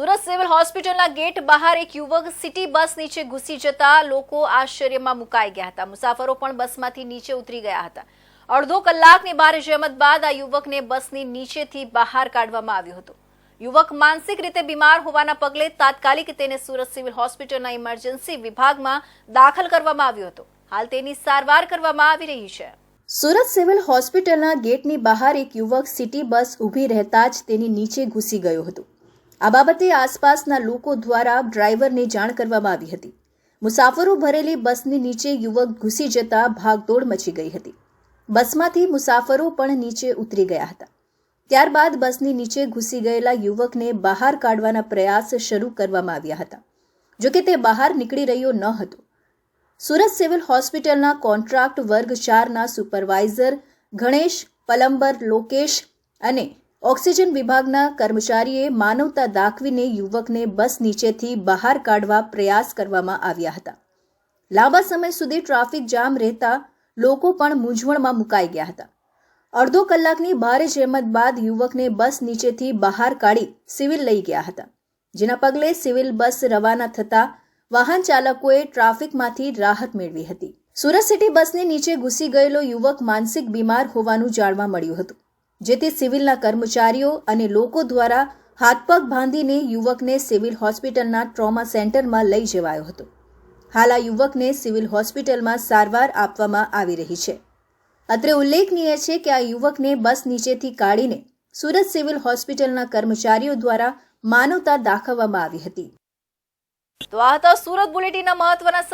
Surat civil હોસ્પિટલના gate બહાર એક યુવક સિટી બસ નીચે ઘૂસી જતા લોકો આશ્ચર્યમાં મુકાઈ ગયા હતા। મુસાફરો પણ બસમાંથી નીચે ઉતરી ગયા હતા। અડધો કલાકની ભારે જહેમત બાદ આ યુવકને બસની નીચેથી બહાર કાઢવામાં આવ્યો હતો। યુવક માનસિક રીતે બીમાર હોવાના પગલે તાત્કાલિક તેને સુરત સિવિલ હોસ્પિટલના ઇમરજન્સી વિભાગમાં દાખલ કરવામાં આવ્યો હતો। હાલ તેની સારવાર કરવામાં આવી રહી છે। સુરત સિવિલ હોસ્પિટલના ગેટની બહાર એક યુવક સિટી બસ ઊભી રહેતા જ તેની નીચે ઘૂસી ગયો હતો। આ બાબતે આસપાસના લોકો દ્વારા ડ્રાઈવરને જાણ કરવામાં આવી હતી। મુસાફરો ભરેલી બસની નીચે યુવક ઘૂસી જતા ભાગદોડ મચી ગઈ હતી। બસમાંથી મુસાફરો પણ નીચે ઉતરી ગયા હતા। ત્યારબાદ બસની નીચે ઘૂસી ગયેલા યુવકને બહાર કાઢવાના પ્રયાસ શરૂ કરવામાં આવ્યા હતા, જો કે તે બહાર નીકળી રહ્યો ન હતો। સુરત સિવિલ હોસ્પિટલના કોન્ટ્રાક્ટ વર્ગ 4ના સુપરવાઇઝર ગણેશ પલંબર લોકેશ અને ઓક્સિજન વિભાગના કર્મચારીએ માનવતા દાખવીને યુવકને બસ નીચેથી બહાર કાઢવા પ્રયાસ કરવામાં આવ્યા હતા। લાંબા સમય સુધી ટ્રાફિક જામ રહેતા લોકો પણ મૂંઝવણમાં મુકાઈ ગયા હતા। અડધો કલાકની ભારે જહેમત બાદ યુવકને બસ નીચેથી બહાર કાઢી સિવિલ લઈ ગયા હતા, જેના પગલે સિવિલ બસ રવાના થતા વાહન ચાલકોએ ટ્રાફિકમાંથી રાહત મેળવી હતી। સુરત સિટી બસની નીચે ઘૂસી ગયેલો યુવક માનસિક બીમાર હોવાનું જાણવા મળ્યું હતું, જેથી સિવિલના કર્મચારીઓ અને લોકો દ્વારા હાથપગ બાંધીને યુવકને સિવિલ હોસ્પિટલના ટ્રોમા સેન્ટરમાં લઈ જવાયો હતો। હાલ આ યુવકને સિવિલ હોસ્પિટલમાં સારવાર આપવામાં આવી રહી છે। અત્રે ઉલ્લેખનીય છે કે આ યુવકને બસ નીચેથી કાઢીને સુરત સિવિલ હોસ્પિટલના કર્મચારીઓ દ્વારા માનવતા દાખવવામાં આવી હતી। તો આ હતા સુરત બુલેટિનના મહત્વના